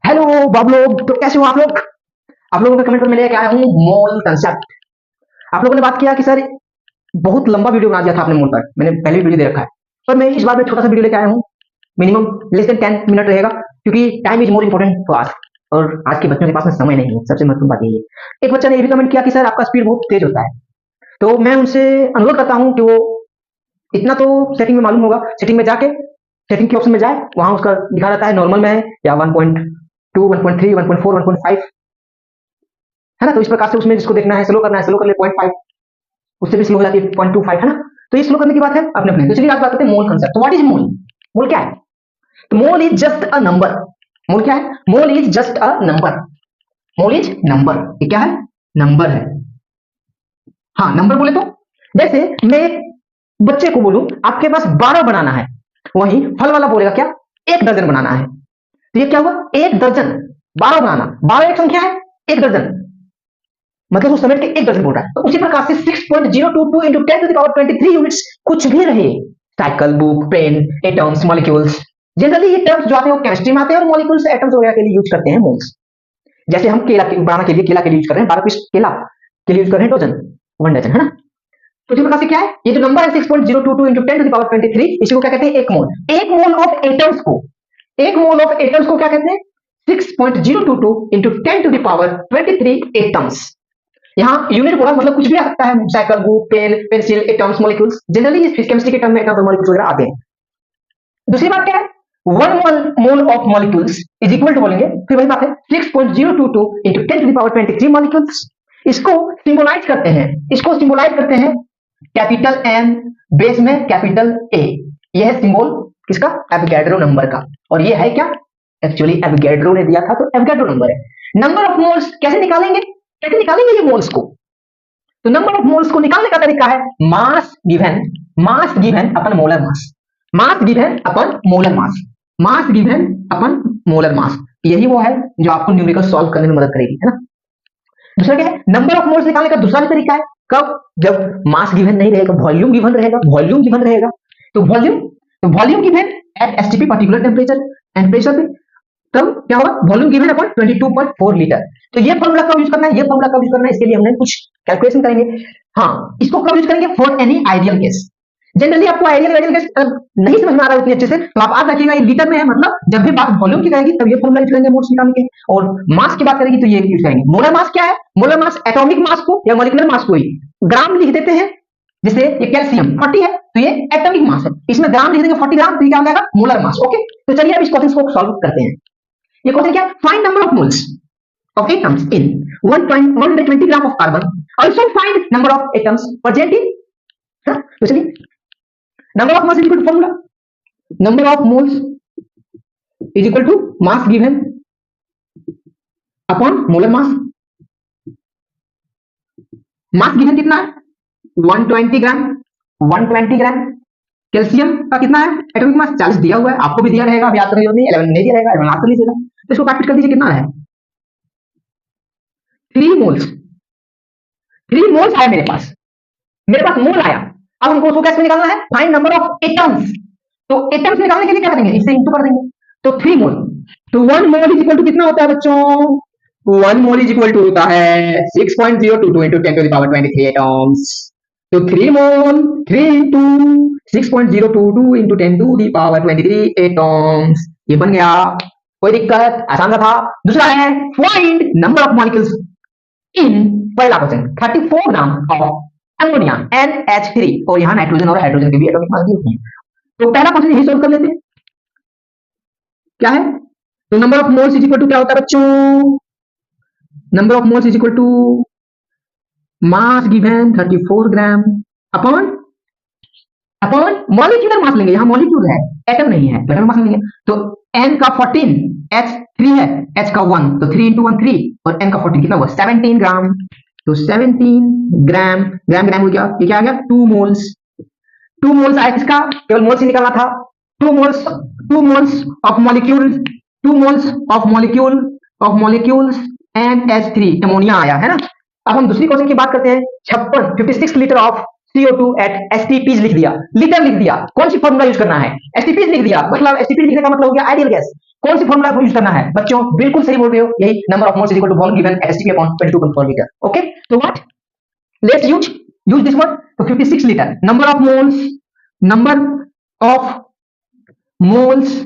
Hello बाब लोग, तो कैसे हो आप लोग? आप लोगों के कमेंट पर मैं लेके आया हूँ मोल कंसेप्ट। आप लोगों ने बात किया कि सर बहुत लंबा वीडियो बना दिया था आपने मोल पर, मैंने पहले भी वीडियो दे रखा है, पर मैं इस बार में छोटा सा वीडियो लेके आया हूँ। मिनिमम लेस देन 10 मिनट रहेगा, क्योंकि time is more important for आज। और आज के बच्चों के पास में समय नहीं है, सबसे महत्वपूर्ण बात यही है। एक बच्चा ने ये भी कमेंट किया कि सर आपका स्पीड बहुत तेज होता है, तो मैं उनसे अनुरोध करता हूँ कि वो इतना तो सेटिंग में मालूम होगा, सेटिंग में जाके सेटिंग के ऑप्शन में जाए, वहां उसका लिखा रहता है नॉर्मल में है या 1.2 1.3 1.4 1.5, है ना। तो इस प्रकार से उसमें जिसको देखना है स्लो करना है स्लो कर ले 0.5, उससे भी स्लो हो जाती है 0.25, है ना। तो ये स्लो करने की बात है अपने अपने। तो चलिए आज बात करते हैं मोल कंसेप्ट। तो व्हाट इज मोल? मोल क्या है? तो mole is just a number. Mole क्या है? Mole is just a number. Mole is number. ये क्या है? नंबर है। हाँ, नंबर बोले तो जैसे मैं एक बच्चे को बोलूं आपके पास 12 बनाना है, वहीं फल वाला बोलेगा क्या? 1 दर्जन बनाना है। तो ये क्या हुआ? 1 दर्जन। 12 बनाना, 12 एक संख्या है, 1 दर्जन मतलब उस समय के 1 दर्जन बोल रहा है। तो उसी प्रकार से 6.022 into 10 to the power 23 units कुछ भी रहे, cycle, book, pen, atoms, molecules. Generally ये टर्म्स जो आते हैं वो केमिस्ट्री में आते हैं, और मॉलिक्यूल्स एटम्स वगैरह के लिए यूज करते हैं मोल्स। जैसे हम केला बनाना के लिए केला के लिए यूज कर रहे हैं, 12 पीस केला के लिए यूज कर रहे हैं डजन, 1 डजन, है ना। तो इसी प्रकार से क्या है, ये जो नंबर है 6.022 इंटू 10 to the power 23, इसी को क्या कहते हैं? एक मोल। एक मोल ऑफ एटम्स को, एक मोल ऑफ एटम्स को क्या कहते हैं? 6.022 into 10 to the power 23 atoms. यहाँ यूनिट बोला मतलब कुछ भी आ सकता है, cycle, book, pen, pencil, atoms, molecules. Generally chemistry के टर्म में एटम्स और मॉलिक्यूल्स वगैरह आते हैं। दूसरी बात क्या है? 1 mole of molecules is equal to बोलेंगे, फिर वही बात है 6.022 into 10 to the power 23 molecules. इसको सिंबलाइज करते हैं, इसको सिंबलाइज करते हैं कैपिटल एम, बेस में कैपिटल ए। यह है सिंबल किसका? एवोगैड्रो नंबर का। और ये है क्या? एक्चुअली एवोगैड्रो ने दिया था, तो एवोगैड्रो नंबर है। नंबर ऑफ मोल्स कैसे निकालेंगे? कैसे निकालेंगे ये मोल्स को? तो नंबर ऑफ मोल्स को निकालने का तरीका है मास गिवन अपन मोलर मास। मास गिवन अपन मोलर मास। मास गिवन अपन मोलर मास, यही वो है जो आपको न्यूमेरिकल सॉल्व करने में मदद करेगी, है ना। दूसरा क्या है? नंबर ऑफ मोल्स निकालने का दूसरा भी तरीका है। कब? जब मास गिवन नहीं रहेगा, वॉल्यूम गिवन रहेगा। वॉल्यूम गिवन रहेगा तो volume given at STP particular temperature and pressure पे, तब क्या होगा? वॉल्यूम गिवन अपन 22.4 लीटर। तो ये फॉर्मूला कब यूज करना है? ये फॉर्मूला कब यूज करना है? इसके लिए हमने कुछ कैलकुलेशन करेंगे। हाँ, इसको कब यूज करेंगे? For any ideal case. Generally आपको आइडियल केस नहीं समझ में आ रहा है उतनी अच्छे से, तो आप याद रखिएगा ये लीटर में है, मतलब जब भी बात वॉल्यूम की करेगी तब ये फॉर्मूला यूज करेंगे मोल्स निकालने के, और मास की बात करेगी तो ये यूज करेंगे। मोलर मास क्या है? मोलर मास एटॉमिक मास को या मॉलिक्यूलर मास को ही ग्राम लिख देते हैं। जैसे ये कैल्शियम 40 है तो ये एटॉमिक मास है, इसमें ग्राम लिख देंगे 40 ग्राम, तो ये क्या हो जाएगा? Molar mass. ओके, तो चलिए अब इस क्वेश्चन को सॉल्व करते हैं। ये क्वेश्चन क्या? Find number of moles of atoms in 120 gram of carbon. Also find number of atoms present in, तो चलिए number of moles is equal to formula, number of moles is equal to mass given upon molar mass. mass given कितना है? 120 ग्राम। 120 ग्राम। Calcium का कितना है? Atomic mass 40 दिया हुआ है, आपको भी दिया रहेगा, अभी याद करने की जरूरत नहीं, 11 नहीं दिया रहेगा, 11 याद कर लीजिएगा। तो इसको कैपिट कर दीजिए, कितना है? 3 मोल्स। 3 मोल्स आया मेरे पास, मेरे पास मोल आया। अब हमको उसको कैसे निकालना है? Find number of atoms. तो एटम्स निकालने के लिए क्या करेंगे? इससे इंटू कर देंगे, तो 3 मोल। तो 1 मोल इज इक्वल टू कितना होता है बच्चों? 1 मोल इज इक्वल टू होता है 6.022 into 10 to the power 23 atoms. तो 3 मोल 3 into 6.022 into 10 to the power 23 atoms, ये बन गया। कोई दिक्कत? आसान सा था। दूसरा है find number of molecules in, पहला question 34 gram of ammonia NH3, और यहाँ नाइट्रोजन और हाइड्रोजन के भी एटॉमिक मास दी होती है। तो पहला क्वेश्चन यही सोल्व कर लेते हैं। क्या है? तो number of moles is equal to क्या होता है बच्चों? Number of moles is equal to mass given 34 gram upon molecular mass लेंगे, यहाँ मॉलिक्यूल है, एटम नहीं है, एटम मास लेंगे। तो N का 14, H3 है, H का 1, तो 3 इंटू 1 3, और N का 14 कितना हुआ? 17 ग्राम। तो 17 ग्राम, ग्राम हो गया, ये क्या आ गया? 2 मोल्स। 2 मोल्स आया किसका? केवल मोल्स ही निकालना था। 2 moles of molecules NH3 ammonia आया, है ना। अब हम दूसरी क्वेश्चन की बात करते हैं। 56 litre of CO2 eight STPs लिख दिया, लीटर लिख दिया। कौन सी फॉर्मूला यूज करना है? STPs लिख दिया, मतलब STPs लिखने का मतलब हो गया आइडियल गैस। कौन सी फॉर्मूला यूज करना है बच्चों? बिल्कुल सही बोल रहे हो, यही number of moles is equal to volume given STP upon 22.4 litre. Okay, तो what, let's use this word. तो 56 litre, number of moles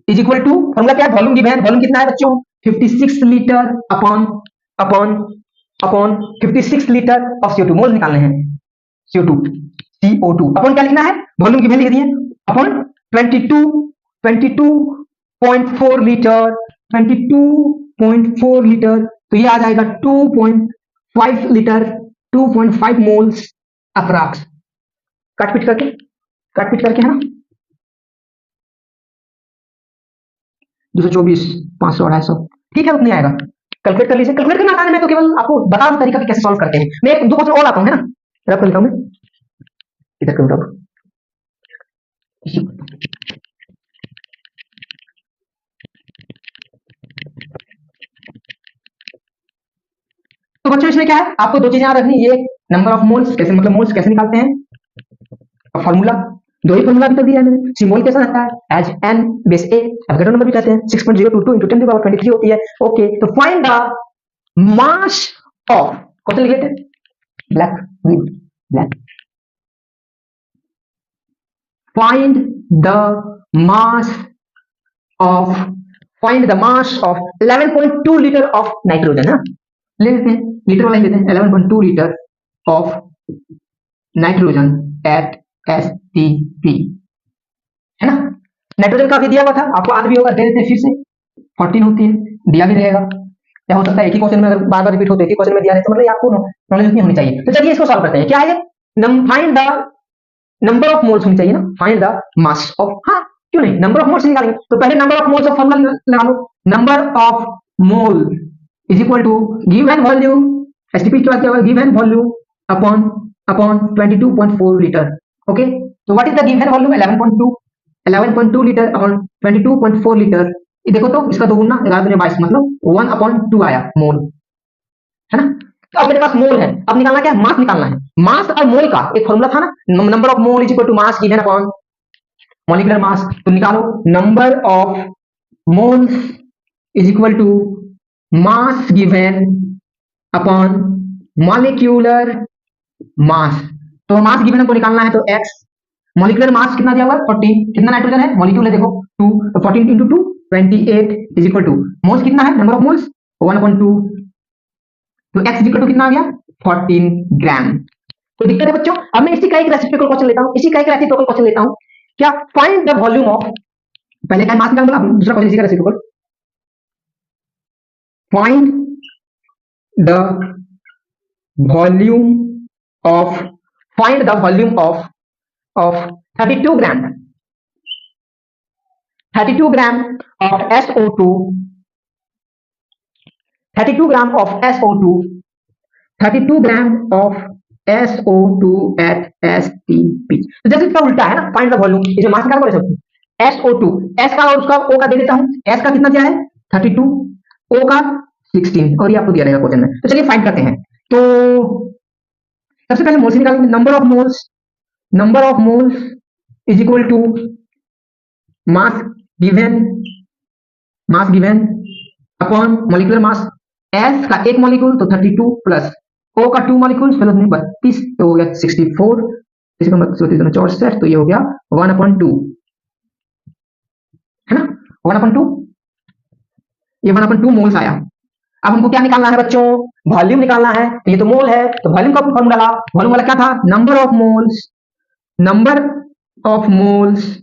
is equal to, formula क्या है? वॉल्यूम गिवन, वॉल्यूम कितना है बच्चों? 56 litre upon 56 litre of CO2, mole निकालने हैं CO2 upon क्या लिखना है? वॉल्यूम गिवन लिख दिए अपॉन 22.4 लीटर, 22.4 लीटर, तो ये आ जाएगा 2.5 लीटर, 2.5 मोल्स अप्रॉक्स। काटपीट करके है ना, 224, 500, 250, ठीक है, उतनी आएगा। कैलकुलेट कर लीजिए, कैलकुलेट करना आसान है, मैं तो केवल आपको बता दूं तरीका कि कैसे सॉल्व करते हैं। मैं एक दो क्वेश्चन और आता हूं, है ना, रब कर लेता हूं मैं इधर करूं रब। तो बच्चों इसमें क्या है, आपको दो चीजें याद रखनी, ये नंबर ऑफ मोल्स कैसे, मतलब मोल्स कैसे निकालते हैं, और फॉर्मूला, दो ही फॉर्मूला भी तो दिया है मैंने। सिंबल कैसा रहता है? As n base a, Avogadro number भी कहते हैं, 6.022 into 10⁻23 होती है। ओके, तो find the mass of, question लिख लेते हैं, black black, find the mass of 11.2 litre of nitrogen, है, ले लेते हैं, लीटर वाला लेते हैं, 11.2 litre of nitrogen eight STP, है ना। नाइट्रोजन का भी दिया हुआ था, आपको याद भी होगा, दे देते हैं फिर से, 14 होती है, दिया भी रहेगा। क्या हो सकता है एक ही क्वेश्चन में अगर बार बार रिपीट होते, एक ही क्वेश्चन में दिया है, तो मतलब आपको नॉलेज उतनी होनी चाहिए। तो चलिए इसको सॉल्व करते हैं। क्या है? Find the number of moles होनी चाहिए ना, फाइंड द मास ऑफ, हाँ क्यों नहीं, नंबर ऑफ मोल्स निकालेंगे। तो पहले number of moles of formula लगा लो, number of mole is equal to given volume, STP क्या होगा, given volume upon 22.4 litre. Okay, तो what is the given volume? 11.2 litre upon 22.4 litre. ये देखो तो इसका दोगुना 11×22 मतलब 1/2 आया मोल, है ना। तो अब मेरे पास मोल है, अब निकालना क्या है? मास निकालना है। मास और मोल का एक फॉर्मूला था ना, number of mole is equal to mass given upon molecular mass. तो निकालो, number of moles is equal to mass given upon molecular mass. तो मास गिवन हमको निकालना है, तो x, मॉलिक्यूलर मास कितना दिया हुआ है? 14, कितना नाइट्रोजन है? मॉलिक्यूल है देखो 2, तो 14 into 2 28 is equal to, moles कितना है? नंबर ऑफ मोल्स 1/2, तो x इज इक्वल टू कितना आ गया? 14 ग्राम। तो दिक्कत है बच्चों, अब मैं इसी का एक रेसिप्रोकल क्वेश्चन लेता हूं, इसी का एक रेसिप्रोकल क्वेश्चन लेता हूं। क्या? फाइंड द वॉल्यूम ऑफ, पहले का मास निकाल, दूसरा क्वेश्चन इसी का reciprocal, find the volume of, find the volume of 32 gram of SO2, 32 gram of SO2, 32 gram of SO2 at STP। तो जैसे इसका उल्टा है ना, फाइंड द वॉल्यूम, इसे मास निकाल सकते हैं, SO2, S का और उसका O का दे देता हूं, S का कितना दिया है? 32, O का 16, और ये आपको दिया रहेगा क्वेश्चन में। तो चलिए फाइंड करते हैं। तो सबसे पहले मोल्स निकालेंगे, number of moles is equal to mass given upon molecular mass. S का एक मॉलिक्यूल तो 32 प्लस O का 2 मॉलिक्यूल, चलो 32, तो हो गया 64, इसका मतलब 64, तो ये हो गया 1/2, है ना, 1/2, ये 1/2 मोल्स आया। अब हमको क्या निकालना है बच्चों? वॉल्यूम निकालना है। तो ये तो मोल है, तो वॉल्यूम का फॉर्मूला ला, वॉल्यूम वाला क्या था? Number of moles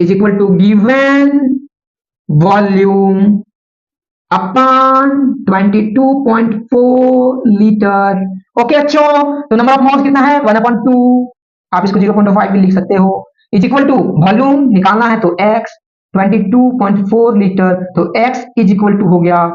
is equal to given volume upon 22.4 litre. Okay बच्चों, तो नंबर ऑफ मोल्स कितना है? 1/2, आप इसको 0.5 भी लिख सकते हो, इज इक्वल टू वॉल्यूम निकालना है तो x, 22.4 लीटर, तो x इज इक्वल टू हो गया,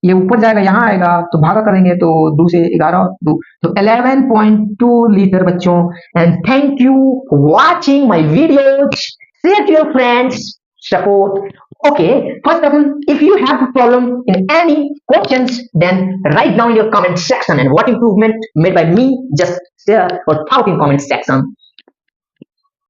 ये ऊपर जाएगा यहाँ आएगा, तो भागा करेंगे तो 2 से 11 2, तो 11.2 लीटर बच्चों। And thank you for watching my videos, share to your friends, support. Okay, first of all, if you have a problem in any questions, then write down in your comment section, and what improvement made by me, just share or talk in comment section.